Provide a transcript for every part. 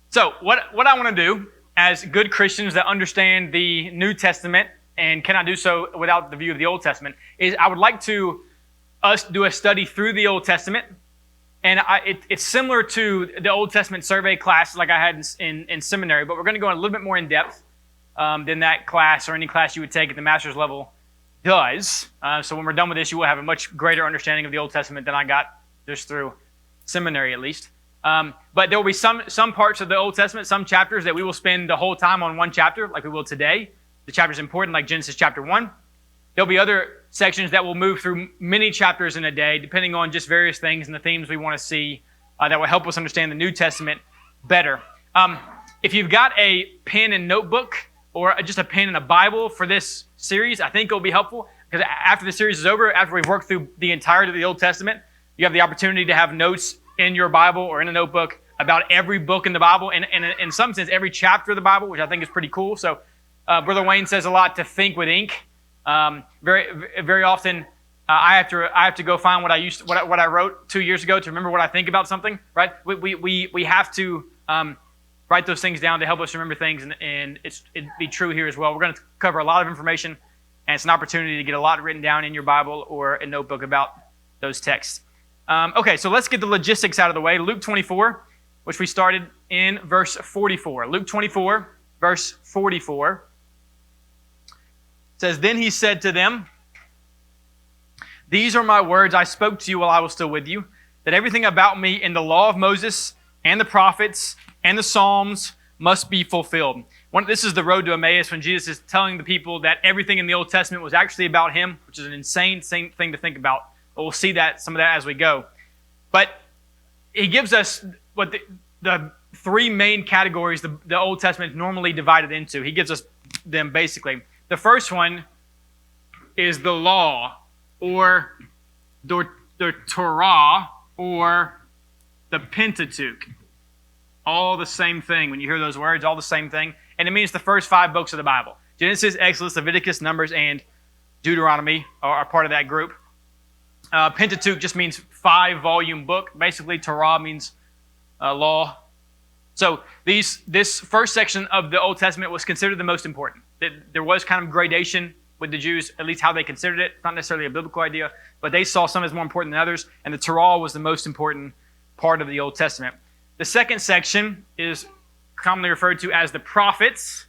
So what I want to do as good Christians that understand the New Testament and cannot do so without the view of the Old Testament is I would like to us do a study through the Old Testament. And it's similar to the Old Testament survey class like I had in seminary, but we're going to go a little bit more in depth than that class or any class you would take at the master's level does. So when we're done with this, you will have a much greater understanding of the Old Testament than I got just through seminary at least. But there will be some parts of the Old Testament, some chapters that we will spend the whole time on one chapter, like we will today. The chapter is important, like Genesis chapter 1. There'll be other sections that will move through many chapters in a day, depending on just various things and the themes we want to see that will help us understand the New Testament better. If you've got a pen and notebook or just a pen and a Bible for this series, I think it'll be helpful because after the series is over, after we've worked through the entirety of the Old Testament, you have the opportunity to have notes in your Bible or in a notebook about every book in the Bible and in some sense every chapter of the Bible, which I think is pretty cool. So Brother Wayne says a lot to think with ink. Very often I have to go find what I wrote 2 years ago to remember what I think about something. Right? We have to write those things down to help us remember things, and it'd be true here as well. We're going to cover a lot of information, and it's an opportunity to get a lot written down in your Bible or a notebook about those texts. Okay, so let's get the logistics out of the way. Luke 24, which we started in verse 44. Luke 24, verse 44 says, "Then he said to them, 'These are my words I spoke to you while I was still with you, that everything about me in the law of Moses and the prophets and the Psalms must be fulfilled.'" This is the road to Emmaus when Jesus is telling the people that everything in the Old Testament was actually about him, which is an insane thing to think about. But we'll see some of that as we go. But he gives us what the three main categories the Old Testament is normally divided into. He gives us them basically. The first one is the law, or the Torah, or the Pentateuch. All the same thing. When you hear those words, all the same thing. And it means the first 5 books of the Bible. Genesis, Exodus, Leviticus, Numbers, and Deuteronomy are part of that group. Pentateuch just means 5-volume book. Basically, Torah means law. So this first section of the Old Testament was considered the most important. There was kind of gradation with the Jews, at least how they considered it. It's not necessarily a biblical idea, but they saw some as more important than others, and the Torah was the most important part of the Old Testament. The second section is commonly referred to as the prophets.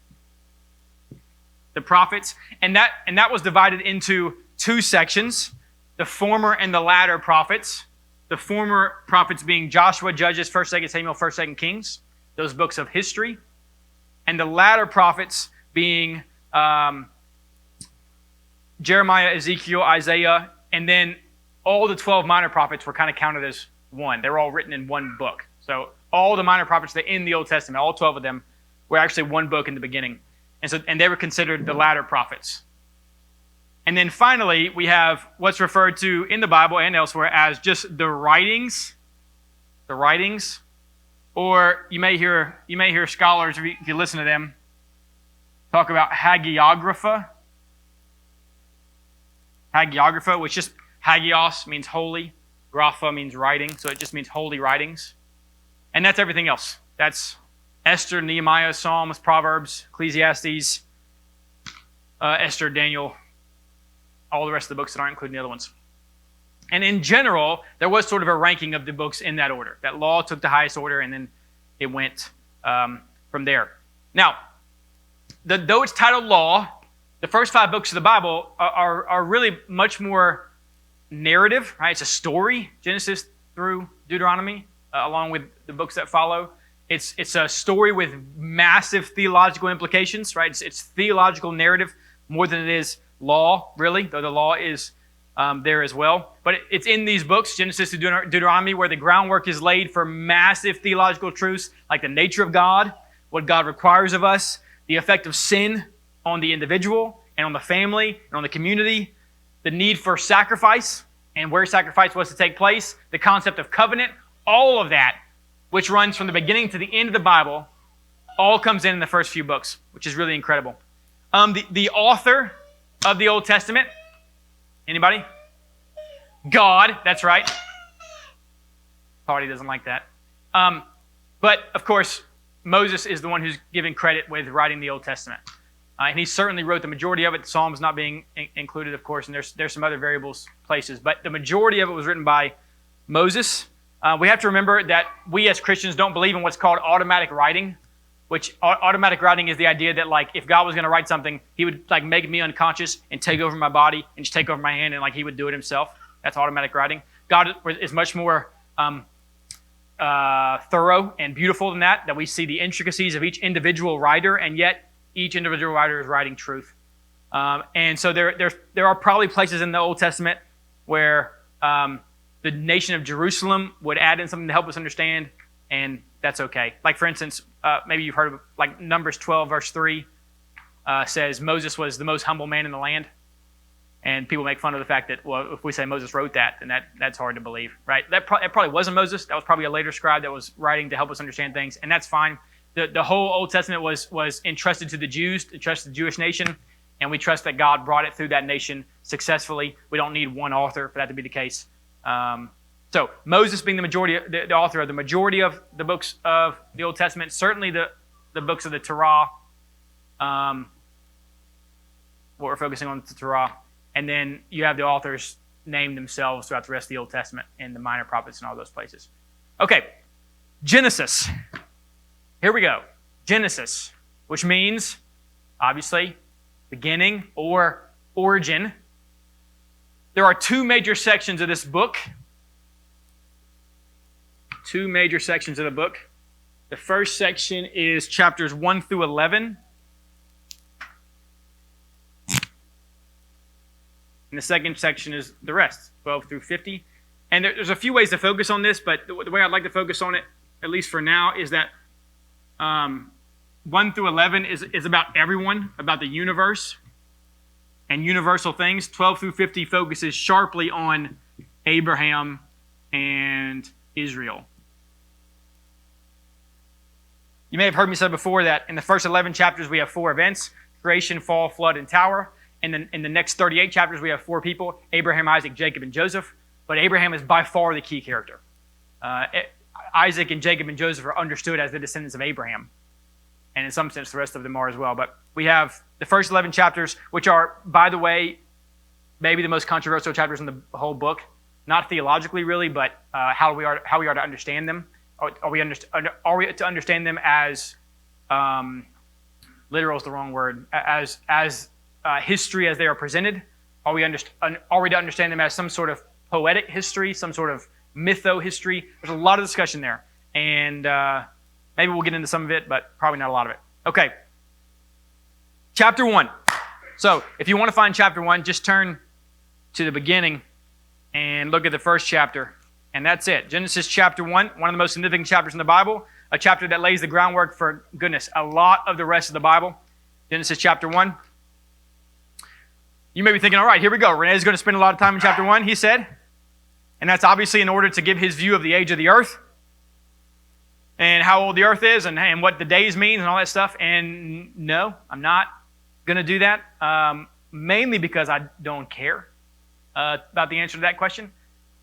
The prophets, and that was divided into 2 sections. The former and the latter prophets. The former prophets being Joshua, Judges, 1st, 2nd Samuel, 1st, 2nd Kings, those books of history. And the latter prophets being Jeremiah, Ezekiel, Isaiah, and then all the 12 minor prophets were kind of counted as one. They were all written in one book. So all the minor prophets that in the Old Testament, all 12 of them, were actually one book in the beginning. And they were considered the latter prophets. And then finally, we have what's referred to in the Bible and elsewhere as just the writings. The writings. Or you may hear scholars, if you listen to them, talk about hagiographa. Hagiographa, which just hagios means holy. Grapha means writing, so it just means holy writings. And that's everything else. That's Esther, Nehemiah, Psalms, Proverbs, Ecclesiastes, Esther, Daniel, all the rest of the books that aren't including the other ones. And in general, there was sort of a ranking of the books in that order. That law took the highest order, and then it went from there. Now, though it's titled law, the first 5 books of the Bible are really much more narrative, right? It's a story, Genesis through Deuteronomy, along with the books that follow. It's a story with massive theological implications, right? It's theological narrative more than it is law, really, though the law is there as well. But it's in these books, Genesis to Deuteronomy, where the groundwork is laid for massive theological truths like the nature of God, what God requires of us, the effect of sin on the individual and on the family and on the community, the need for sacrifice and where sacrifice was to take place, the concept of covenant, all of that, which runs from the beginning to the end of the Bible, all comes in the first few books, which is really incredible. The author of the Old Testament, anybody? God, that's right. Party doesn't like that. But, of course, Moses is the one who's given credit with writing the Old Testament. And he certainly wrote the majority of it, the Psalms not being included, of course, and there's some other variables places. But the majority of it was written by Moses. We have to remember that we as Christians don't believe in what's called automatic writing, which automatic writing is the idea that, like, if God was going to write something, he would, like, make me unconscious and take over my body and just take over my hand and, like, he would do it himself. That's automatic writing. God is much more thorough and beautiful than that we see the intricacies of each individual writer, and yet each individual writer is writing truth. And so there are probably places in the Old Testament where the nation of Jerusalem would add in something to help us understand, and that's okay. Like, for instance, maybe you've heard of, like, Numbers 12, verse 3 says Moses was the most humble man in the land. And people make fun of the fact that, well, if we say Moses wrote that, then that's hard to believe, right? It probably wasn't Moses. That was probably a later scribe that was writing to help us understand things, and that's fine. The whole Old Testament was entrusted to the Jews, entrusted to the Jewish nation, and we trust that God brought it through that nation successfully. We don't need one author for that to be the case. So Moses being the author of the majority of the books of the Old Testament, certainly the books of the Torah, what we're focusing on is the Torah. And then you have the authors name themselves throughout the rest of the Old Testament in the minor prophets and all those places. Okay, Genesis. Here we go. Genesis, which means, obviously, beginning or origin. There are two major sections of this book. Two major sections of the book. The first section is chapters 1 through 11. And the second section is the rest, 12 through 50. And there's a few ways to focus on this, but the way I'd like to focus on it, at least for now, is that 1 through 11 is about everyone, about the universe and universal things. 12 through 50 focuses sharply on Abraham and Israel. You may have heard me say before that in the first 11 chapters we have 4 events: creation, fall, flood, and tower. And then in the next 38 chapters, we have 4 people: Abraham, Isaac, Jacob, and Joseph. But Abraham is by far the key character. Isaac and Jacob and Joseph are understood as the descendants of Abraham. And in some sense, the rest of them are as well. But we have the first 11 chapters, which are, by the way, maybe the most controversial chapters in the whole book. Not theologically, really, but how we are to understand them. Are we to understand them as, literal is the wrong word, as history as they are presented? Are we to understand them as some sort of poetic history, some sort of mytho-history? There's a lot of discussion there. And maybe we'll get into some of it, but probably not a lot of it. Okay. Chapter 1. So if you want to find chapter 1, just turn to the beginning and look at the first chapter. And that's it. Genesis chapter 1, one of the most significant chapters in the Bible, a chapter that lays the groundwork for, goodness, a lot of the rest of the Bible. Genesis chapter 1. You may be thinking, all right, here we go. Renee's going to spend a lot of time in chapter 1, he said. And that's obviously in order to give his view of the age of the earth and how old the earth is and what the days mean and all that stuff. And no, I'm not going to do that, mainly because I don't care about the answer to that question.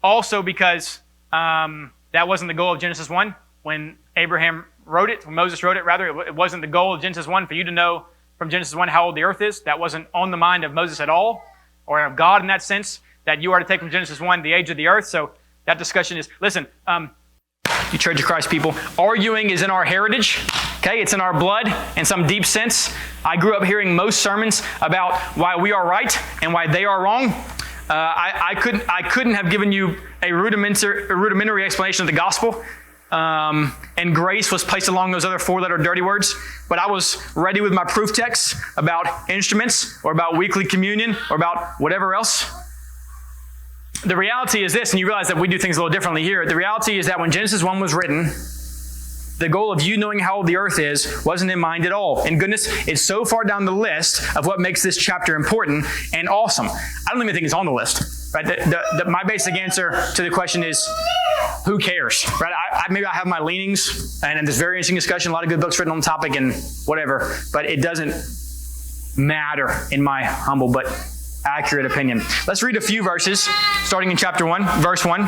Also because that wasn't the goal of Genesis 1 when Abraham wrote it, when Moses wrote it, rather. It wasn't the goal of Genesis 1 for you to know from Genesis 1 how old the earth is. That wasn't on the mind of Moses at all, or of God in that sense, that you are to take from Genesis 1 the age of the earth. So that discussion is, listen, you Church of Christ people, arguing is in our heritage. Okay, it's in our blood in some deep sense. I grew up hearing most sermons about why we are right and why they are wrong. I couldn't have given you a rudimentary explanation of the gospel. And grace was placed along those other 4-letter dirty words. But I was ready with my proof texts about instruments or about weekly communion or about whatever else. The reality is this, and you realize that we do things a little differently here. The reality is that when Genesis 1 was written, the goal of you knowing how old the earth is wasn't in mind at all. And goodness, it's so far down the list of what makes this chapter important and awesome. I don't even think it's on the list. Right? My basic answer to the question is, who cares? Right? Maybe I have my leanings, and there's very interesting discussion, a lot of good books written on the topic and whatever, but it doesn't matter in my humble but accurate opinion. Let's read a few verses, starting in chapter 1, verse 1.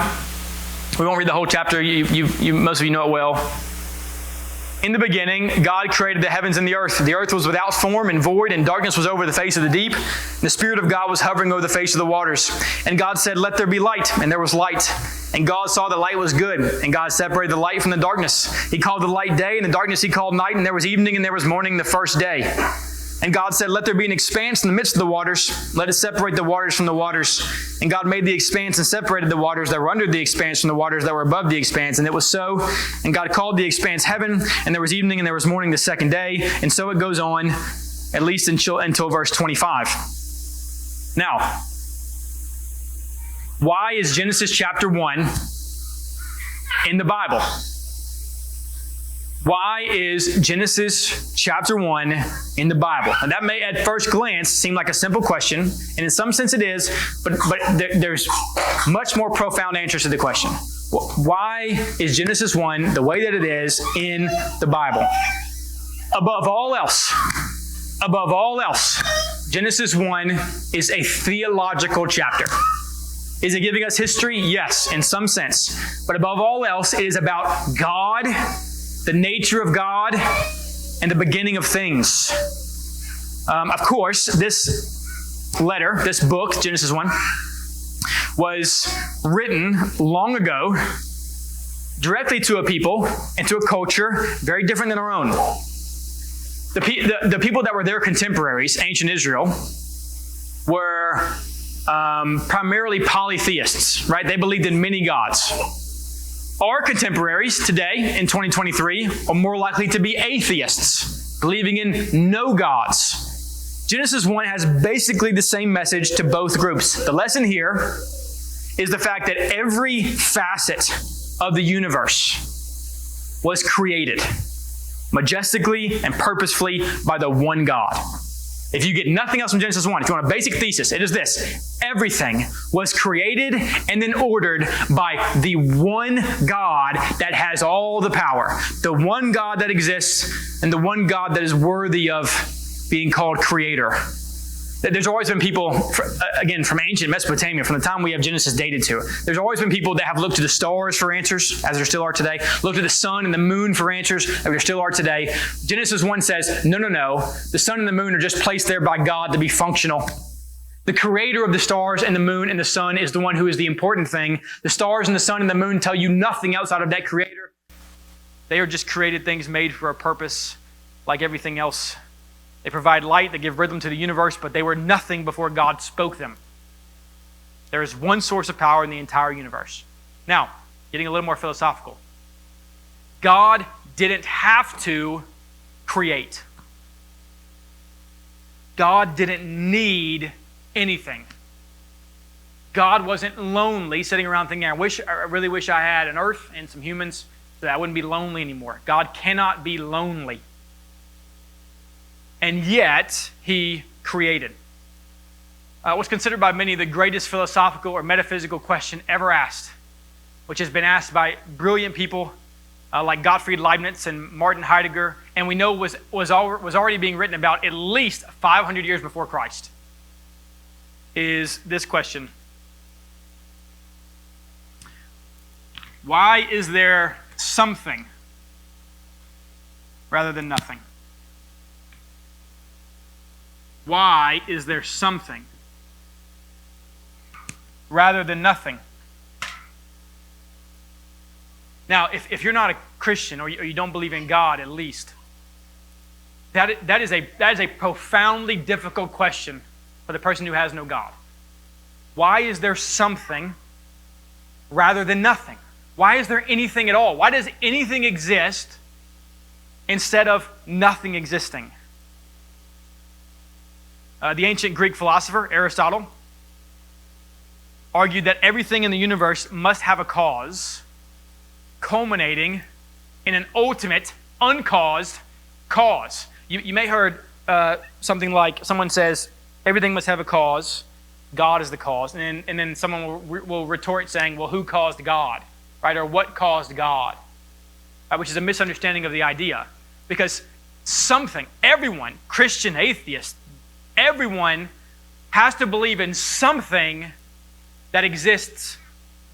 We won't read the whole chapter. Most of you know it well. In the beginning, God created the heavens and the earth. The earth was without form and void, and darkness was over the face of the deep. The Spirit of God was hovering over the face of the waters. And God said, "Let there be light," and there was light. And God saw the light was good, and God separated the light from the darkness. He called the light day, and the darkness He called night, and there was evening and there was morning the first day. And God said, "Let there be an expanse in the midst of the waters. Let it separate the waters from the waters." And God made the expanse and separated the waters that were under the expanse from the waters that were above the expanse. And it was so. And God called the expanse heaven, and there was evening and there was morning the second day. And so it goes on, at least until verse 25. Now, why is Genesis chapter 1 in the Bible? Why is Genesis chapter 1 in the Bible? And that may at first glance seem like a simple question, and in some sense it is, but there's much more profound answers to the question. Why is Genesis 1 the way that it is in the Bible? Above all else, Genesis 1 is a theological chapter. Is it giving us history? Yes, in some sense. But above all else, it is about God, the nature of God, and the beginning of things. Of course, this letter, this book, Genesis 1, was written long ago directly to a people and to a culture very different than our own. The people that were their contemporaries, ancient Israel, were primarily polytheists, right? They believed in many gods. Our contemporaries today, in 2023, are more likely to be atheists, believing in no gods. Genesis 1 has basically the same message to both groups. The lesson here is the fact that every facet of the universe was created majestically and purposefully by the one God. If you get nothing else from Genesis 1, if you want a basic thesis, it is this: everything was created and then ordered by the one God that has all the power, the one God that exists, and the one God that is worthy of being called creator. There's always been people, again, from ancient Mesopotamia, from the time we have Genesis dated to, there's always been people that have looked to the stars for answers, as there still are today, looked to the sun and the moon for answers, as there still are today. Genesis 1 says, no. The sun and the moon are just placed there by God to be functional. The creator of the stars and the moon and the sun is the one who is the important thing. The stars and the sun and the moon tell you nothing outside of that creator. They are just created things made for a purpose, like everything else. They provide light, they give rhythm to the universe, but they were nothing before God spoke them. There is one source of power in the entire universe. Now, getting a little more philosophical. God didn't have to create. God didn't need anything. God wasn't lonely, sitting around thinking, I really wish I had an earth and some humans so that I wouldn't be lonely anymore. God cannot be lonely. And yet, He created. What's considered by many the greatest philosophical or metaphysical question ever asked, which has been asked by brilliant people like Gottfried Leibniz and Martin Heidegger, and we know was already being written about at least 500 years before Christ, is this question: why is there something rather than nothing? Why is there something rather than nothing? Now, if you're not a Christian or you don't believe in God, at least, that is a profoundly difficult question for the person who has no God. Why is there something rather than nothing? Why is there anything at all? Why does anything exist instead of nothing existing? The ancient Greek philosopher Aristotle argued that everything in the universe must have a cause, culminating in an ultimate, uncaused cause. You may have heard something like, someone says, everything must have a cause, God is the cause, and then someone will retort saying, well, who caused God? Right? Or what caused God? Which is a misunderstanding of the idea. Because something, everyone, Christian, atheist, everyone has to believe in something that exists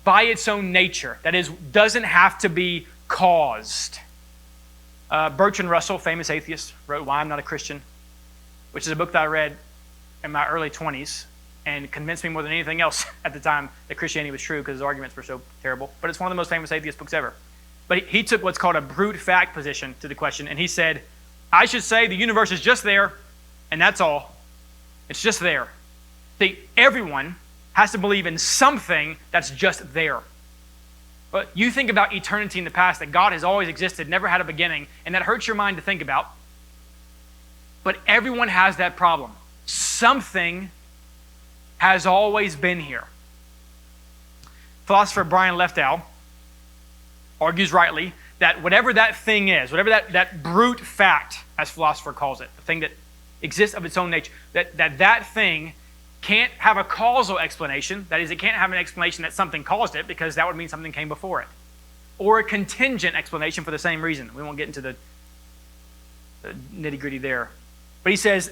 by its own nature, that is, doesn't have to be caused. Bertrand Russell, famous atheist, wrote Why I'm Not a Christian, which is a book that I read in my early 20s and convinced me more than anything else at the time that Christianity was true because his arguments were so terrible. But it's one of the most famous atheist books ever. But he took what's called a brute fact position to the question, and he said, I should say the universe is just there, and that's all. It's just there. See, everyone has to believe in something that's just there. But you think about eternity in the past, that God has always existed, never had a beginning, and that hurts your mind to think about. But everyone has that problem. Something has always been here. Philosopher Brian Leftow argues rightly that whatever that thing is, whatever that brute fact, as philosopher calls it, the thing that exists of its own nature, that thing can't have a causal explanation. That is, it can't have an explanation that something caused it, because that would mean something came before it. Or a contingent explanation for the same reason. We won't get into the nitty-gritty there. But he says,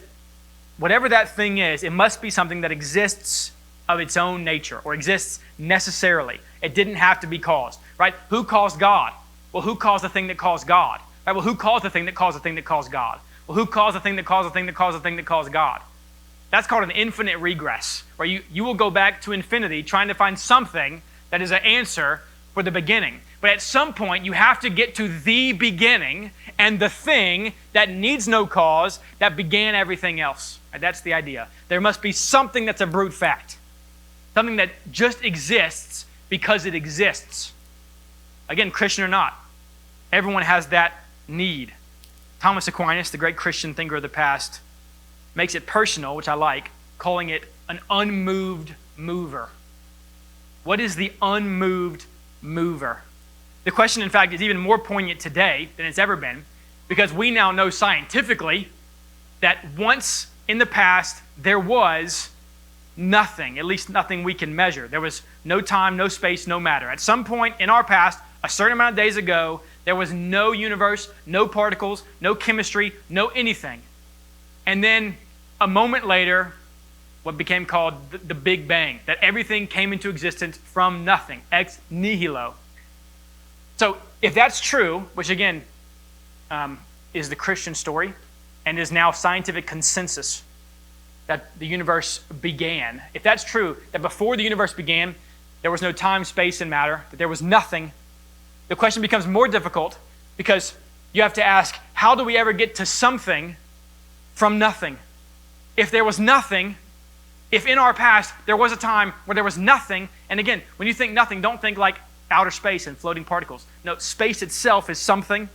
whatever that thing is, it must be something that exists of its own nature, or exists necessarily. It didn't have to be caused, right? Who caused God? Well, who caused the thing that caused God? Right? Well, who caused the thing that caused the thing that caused God? Well, who caused the thing that caused the thing that caused the thing that caused God? That's called an infinite regress, where you will go back to infinity trying to find something that is an answer for the beginning. But at some point, you have to get to the beginning and the thing that needs no cause that began everything else. Right? That's the idea. There must be something that's a brute fact, something that just exists because it exists. Again, Christian or not, everyone has that need. Thomas Aquinas, the great Christian thinker of the past, makes it personal, which I like, calling it an unmoved mover. What is the unmoved mover? The question, in fact, is even more poignant today than it's ever been, because we now know scientifically that once in the past there was nothing, at least nothing we can measure. There was no time, no space, no matter. At some point in our past, a certain amount of days ago, there was no universe, no particles, no chemistry, no anything. And then a moment later, what became called the Big Bang, that everything came into existence from nothing, ex nihilo. So if that's true, which again is the Christian story and is now scientific consensus that the universe began, if that's true, that before the universe began, there was no time, space, and matter, that there was nothing, the question becomes more difficult, because you have to ask, how do we ever get to something from nothing? If there was nothing, if in our past there was a time where there was nothing, and again, when you think nothing, don't think like outer space and floating particles. No, space itself is something.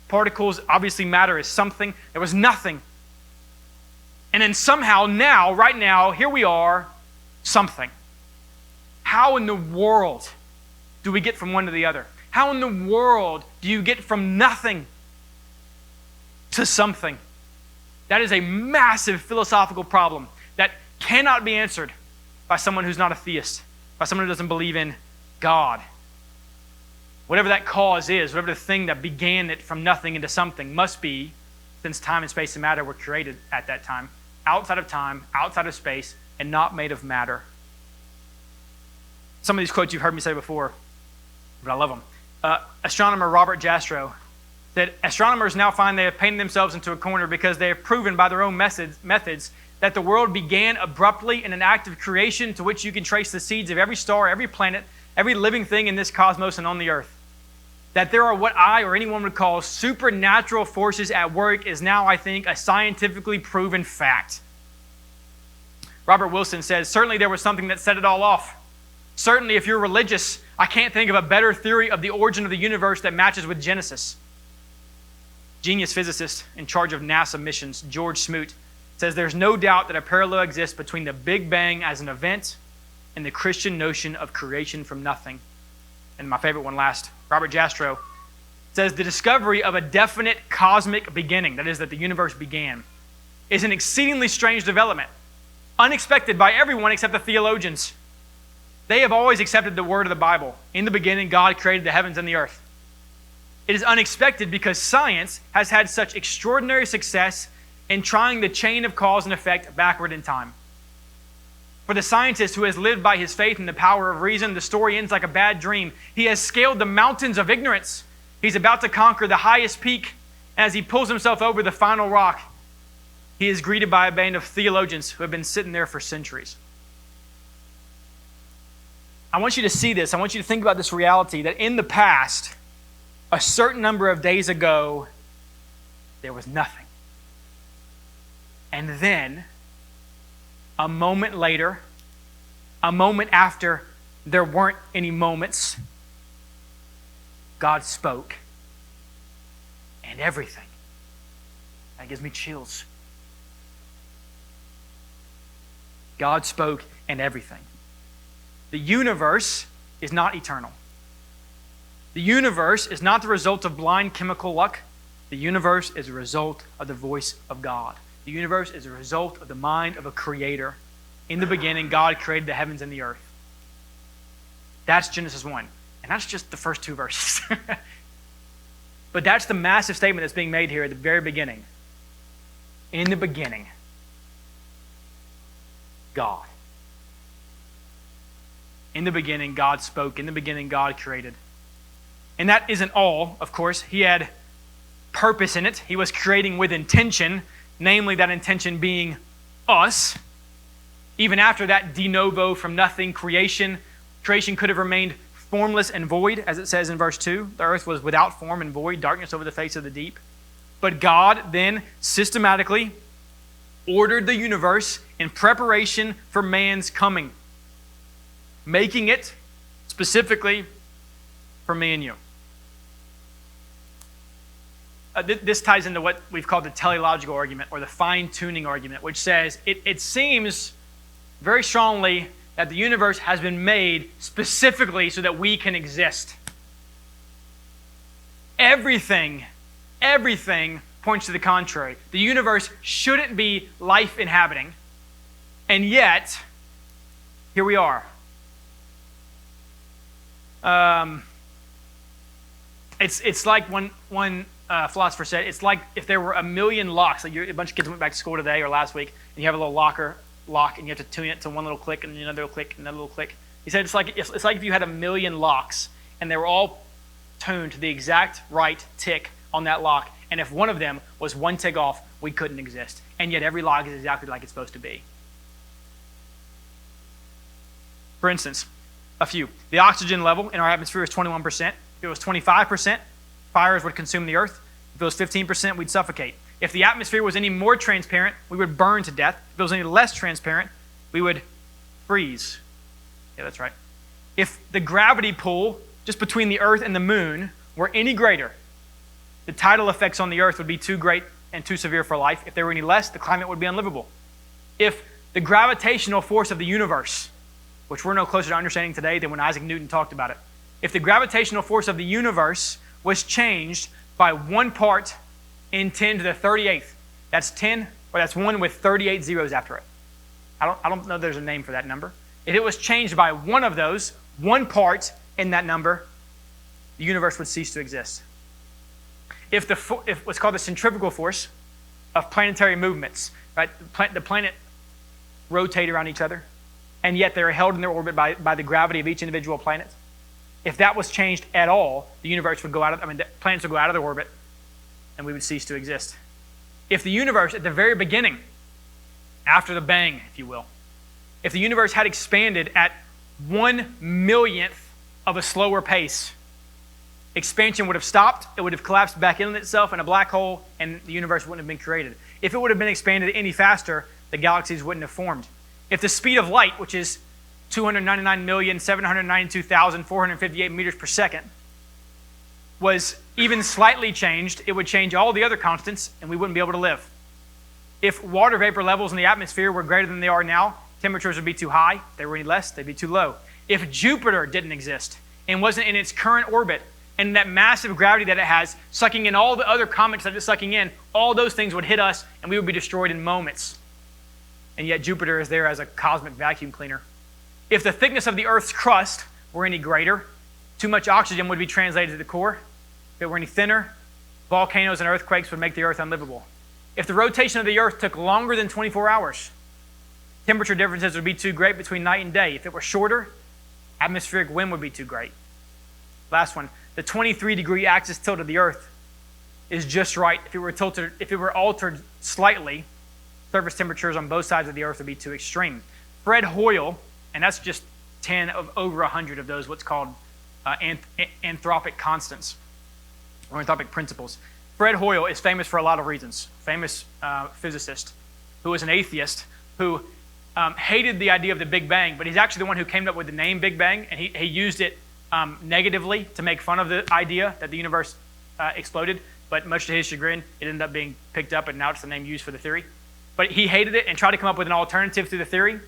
Particles, obviously matter, is something. There was nothing. And then somehow now, right now, here we are, something. How in the world do we get from one to the other? How in the world do you get from nothing to something? That is a massive philosophical problem that cannot be answered by someone who's not a theist, by someone who doesn't believe in God. Whatever that cause is, whatever the thing that began it from nothing into something must be, since time and space and matter were created at that time, outside of space, and not made of matter. Some of these quotes you've heard me say before, but I love them. Astronomer Robert Jastrow said, astronomers now find they have painted themselves into a corner because they have proven by their own methods that the world began abruptly in an act of creation to which you can trace the seeds of every star, every planet, every living thing in this cosmos and on the earth. That there are what I or anyone would call supernatural forces at work is now, I think, a scientifically proven fact. Robert Wilson says, certainly there was something that set it all off. Certainly, if you're religious, I can't think of a better theory of the origin of the universe that matches with Genesis. Genius physicist in charge of NASA missions, George Smoot, says there's no doubt that a parallel exists between the Big Bang as an event and the Christian notion of creation from nothing. And my favorite one last, Robert Jastrow says the discovery of a definite cosmic beginning, that is, that the universe began, is an exceedingly strange development, unexpected by everyone except the theologians. They have always accepted the word of the Bible. In the beginning, God created the heavens and the earth. It is unexpected because science has had such extraordinary success in trying the chain of cause and effect backward in time. For the scientist who has lived by his faith in the power of reason, the story ends like a bad dream. He has scaled the mountains of ignorance. He's about to conquer the highest peak. As he pulls himself over the final rock, he is greeted by a band of theologians who have been sitting there for centuries. I want you to see this. I want you to think about this reality that in the past, a certain number of days ago, there was nothing. And then, a moment later, a moment after there weren't any moments, God spoke. And everything. That gives me chills. God spoke and everything. The universe is not eternal. The universe is not the result of blind chemical luck. The universe is a result of the voice of God. The universe is a result of the mind of a creator. In the beginning, God created the heavens and the earth. That's Genesis 1. And that's just the first two verses. But that's the massive statement that's being made here at the very beginning. In the beginning, God. In the beginning, God spoke. In the beginning, God created. And that isn't all, of course. He had purpose in it. He was creating with intention, namely that intention being us. Even after that de novo from nothing creation could have remained formless and void, as it says in verse 2. The earth was without form and void, darkness over the face of the deep. But God then systematically ordered the universe in preparation for man's coming, making it specifically for me and you. This ties into what we've called the teleological argument or the fine-tuning argument, which says it seems very strongly that the universe has been made specifically so that we can exist. Everything points to the contrary. The universe shouldn't be life inhabiting, and yet, here we are. It's like one philosopher said, it's like if there were a million locks. Like a bunch of kids went back to school today or last week, and you have a little lock, and you have to tune it to one little click, and another little click, and another little click. He said it's like if you had a million locks, and they were all tuned to the exact right tick on that lock, and if one of them was one tick off, we couldn't exist. And yet every lock is exactly like it's supposed to be. For instance, a few. The oxygen level in our atmosphere is 21%. If it was 25%, fires would consume the earth. If it was 15%, we'd suffocate. If the atmosphere was any more transparent, we would burn to death. If it was any less transparent, we would freeze. Yeah, that's right. If the gravity pull just between the earth and the moon were any greater, the tidal effects on the earth would be too great and too severe for life. If they were any less, the climate would be unlivable. If the gravitational force of the universe, which we're no closer to understanding today than when Isaac Newton talked about it, if the gravitational force of the universe was changed by 1 part in 10 to the 38th, that's 10, or that's 1 with 38 zeros after it. I don't know there's a name for that number. If it was changed by one of those, 1 part in that number, the universe would cease to exist. If what's called the centrifugal force of planetary movements, right? The planet rotate around each other, and yet they're held in their orbit by the gravity of each individual planet. If that was changed at all, the universe would the planets would go out of their orbit, and we would cease to exist. If the universe, at the very beginning, after the bang, if you will, if the universe had expanded at 1/1,000,000th of a slower pace, expansion would have stopped, it would have collapsed back in itself in a black hole, and the universe wouldn't have been created. If it would have been expanded any faster, the galaxies wouldn't have formed. If the speed of light, which is 299,792,458 meters per second, was even slightly changed, it would change all the other constants, and we wouldn't be able to live. If water vapor levels in the atmosphere were greater than they are now, temperatures would be too high. If they were any less, they'd be too low. If Jupiter didn't exist and wasn't in its current orbit, and that massive gravity that it has, sucking in all the other comets that it's sucking in, all those things would hit us, and we would be destroyed in moments. And yet Jupiter is there as a cosmic vacuum cleaner. If the thickness of the Earth's crust were any greater, too much oxygen would be translated to the core. If it were any thinner, volcanoes and earthquakes would make the Earth unlivable. If the rotation of the Earth took longer than 24 hours, temperature differences would be too great between night and day. If it were shorter, atmospheric wind would be too great. Last one, the 23-degree axis tilt of the Earth is just right. If it were altered slightly, surface temperatures on both sides of the earth would be too extreme. Fred Hoyle, and that's just 10 of over 100 of those what's called anthropic constants or anthropic principles. Fred Hoyle is famous for a lot of reasons. Famous physicist who was an atheist who hated the idea of the Big Bang, but he's actually the one who came up with the name Big Bang, and he used it negatively to make fun of the idea that the universe exploded, but much to his chagrin, it ended up being picked up, and now it's the name used for the theory. But he hated it and tried to come up with an alternative to the theory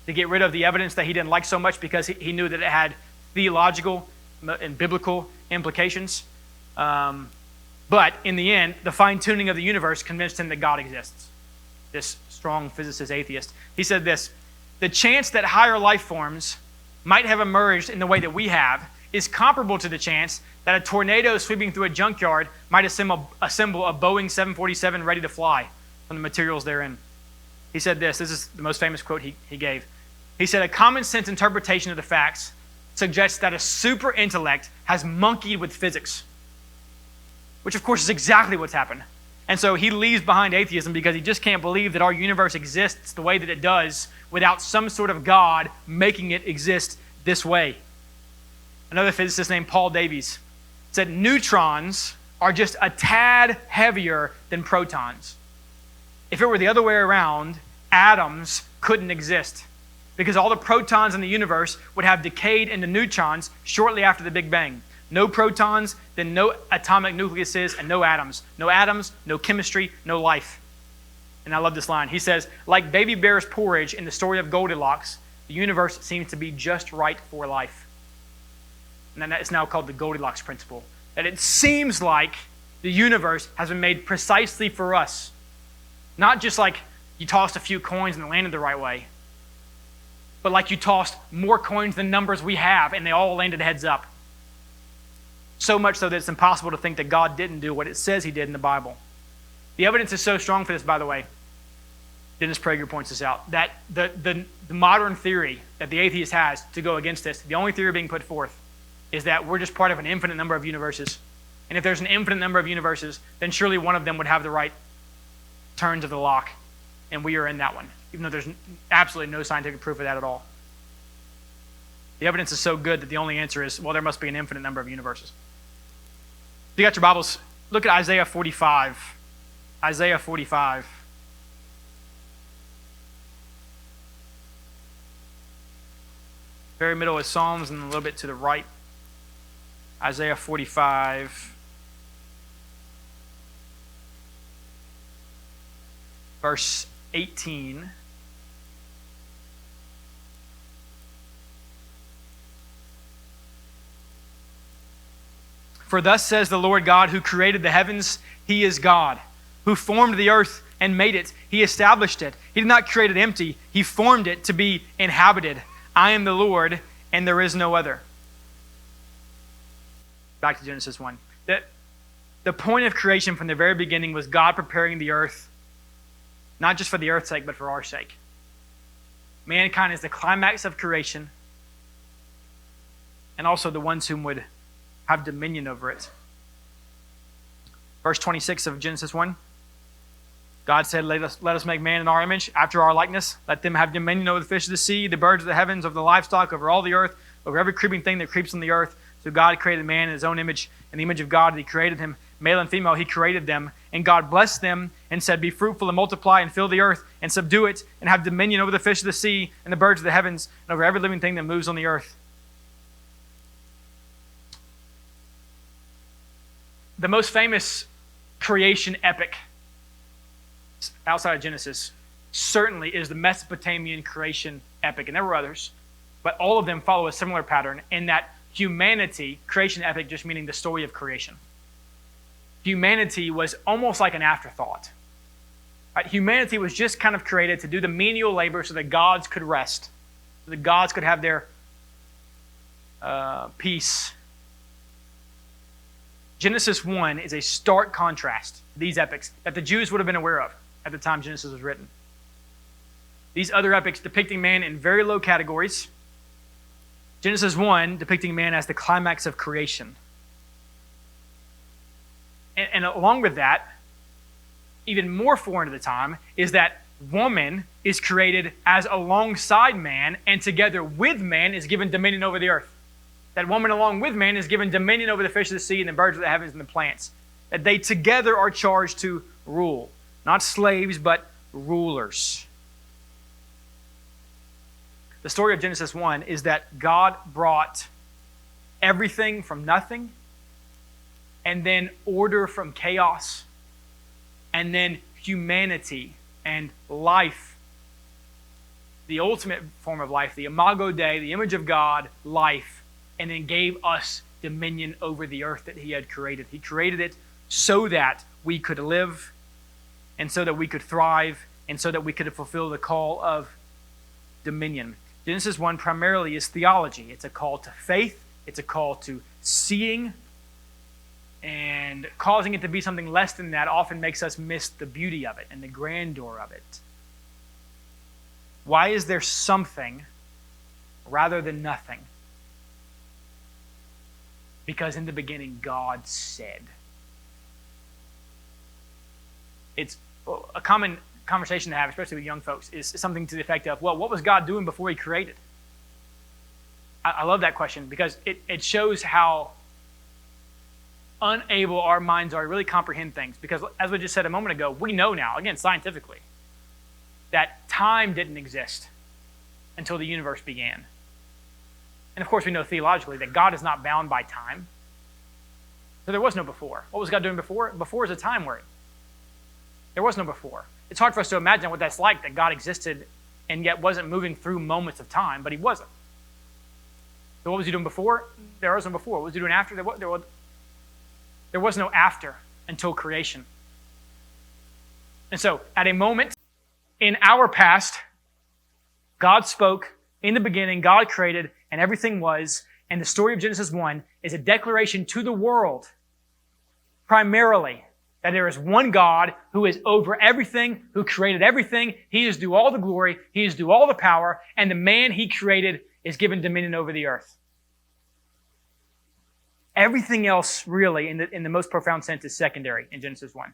to get rid of the evidence that he didn't like so much because he knew that it had theological and biblical implications. But in the end, the fine-tuning of the universe convinced him that God exists. This strong physicist atheist. He said this: the chance that higher life forms might have emerged in the way that we have is comparable to the chance that a tornado sweeping through a junkyard might assemble a Boeing 747 ready to fly from the materials therein. He said this is the most famous quote he gave. He said, a common sense interpretation of the facts suggests that a super intellect has monkeyed with physics, which of course is exactly what's happened. And so he leaves behind atheism because he just can't believe that our universe exists the way that it does without some sort of God making it exist this way. Another physicist named Paul Davies said neutrons are just a tad heavier than protons. If it were the other way around, atoms couldn't exist because all the protons in the universe would have decayed into neutrons shortly after the Big Bang. No protons, then no atomic nucleuses, and no atoms. No atoms, no chemistry, no life. And I love this line. He says, like baby bear's porridge in the story of Goldilocks, the universe seems to be just right for life. And that is now called the Goldilocks principle. That it seems like the universe has been made precisely for us. Not just like you tossed a few coins and it landed the right way, but like you tossed more coins than numbers we have and they all landed heads up. So much so that it's impossible to think that God didn't do what it says he did in the Bible. The evidence is so strong for this, by the way. Dennis Prager points this out, that the modern theory that the atheist has to go against this, the only theory being put forth, is that we're just part of an infinite number of universes. And if there's an infinite number of universes, then surely one of them would have the right turns of the lock. And we are in that one, even though there's absolutely no scientific proof of that at all. The evidence is so good that the only answer is, well, there must be an infinite number of universes. If you got your Bibles, look at Isaiah 45. Isaiah 45. Very middle is Psalms and a little bit to the right. Isaiah 45. Verse 18. For thus says the Lord God, who created the heavens, he is God. Who formed the earth and made it, he established it. He did not create it empty, he formed it to be inhabited. I am the Lord, and there is no other. Back to Genesis 1. The point of creation from the very beginning was God preparing the earth, not just for the earth's sake, but for our sake. Mankind is the climax of creation, and also the ones whom would have dominion over it. Verse 26 of Genesis 1. God said, let us make man in our image, after our likeness. Let them have dominion over the fish of the sea, the birds of the heavens, over the livestock, over all the earth, over every creeping thing that creeps on the earth. So God created man in his own image. In the image of God, he created him. Male and female, he created them. And God blessed them and said, be fruitful and multiply and fill the earth and subdue it and have dominion over the fish of the sea and the birds of the heavens and over every living thing that moves on the earth. The most famous creation epic outside of Genesis certainly is the Mesopotamian creation epic, and there were others, but all of them follow a similar pattern in that humanity, creation epic just meaning the story of creation. Humanity was almost like an afterthought. Right? Humanity was just kind of created to do the menial labor so that gods could rest, so that gods could have their peace. Genesis 1 is a stark contrast to these epics that the Jews would have been aware of at the time Genesis was written. These other epics depicting man in very low categories. Genesis 1 depicting man as the climax of creation. And along with that, even more foreign to the time, is that woman is created as alongside man, and together with man is given dominion over the earth. That woman along with man is given dominion over the fish of the sea and the birds of the heavens and the plants. That they together are charged to rule. Not slaves, but rulers. The story of Genesis 1 is that God brought everything from nothing, and then order from chaos, and then humanity and life, the ultimate form of life, the imago Dei, the image of God, life, and then gave us dominion over the earth that He had created. He created it so that we could live, and so that we could thrive, and so that we could fulfill the call of dominion. Genesis 1 primarily is theology. It's a call to faith. It's a call to seeing, and causing it to be something less than that often makes us miss the beauty of it and the grandeur of it. Why is there something rather than nothing? Because in the beginning, God said. It's a common conversation to have, especially with young folks, is something to the effect of, well, what was God doing before He created? I love that question because it shows how unable our minds are to really comprehend things. Because as we just said a moment ago, we know now, again, scientifically, that time didn't exist until the universe began. And of course, we know theologically that God is not bound by time. So there was no before. What was God doing before? Before is a time word. There was no before. It's hard for us to imagine what that's like, that God existed and yet wasn't moving through moments of time, but He wasn't. So what was He doing before? There was no before. What was He doing after? There was no after until creation. And so, at a moment in our past, God spoke, in the beginning, God created, and everything was, and the story of Genesis 1 is a declaration to the world, primarily, that there is one God who is over everything, who created everything. He is due all the glory, He is due all the power, and the man He created is given dominion over the earth. Everything else, really, in the most profound sense, is secondary in Genesis 1.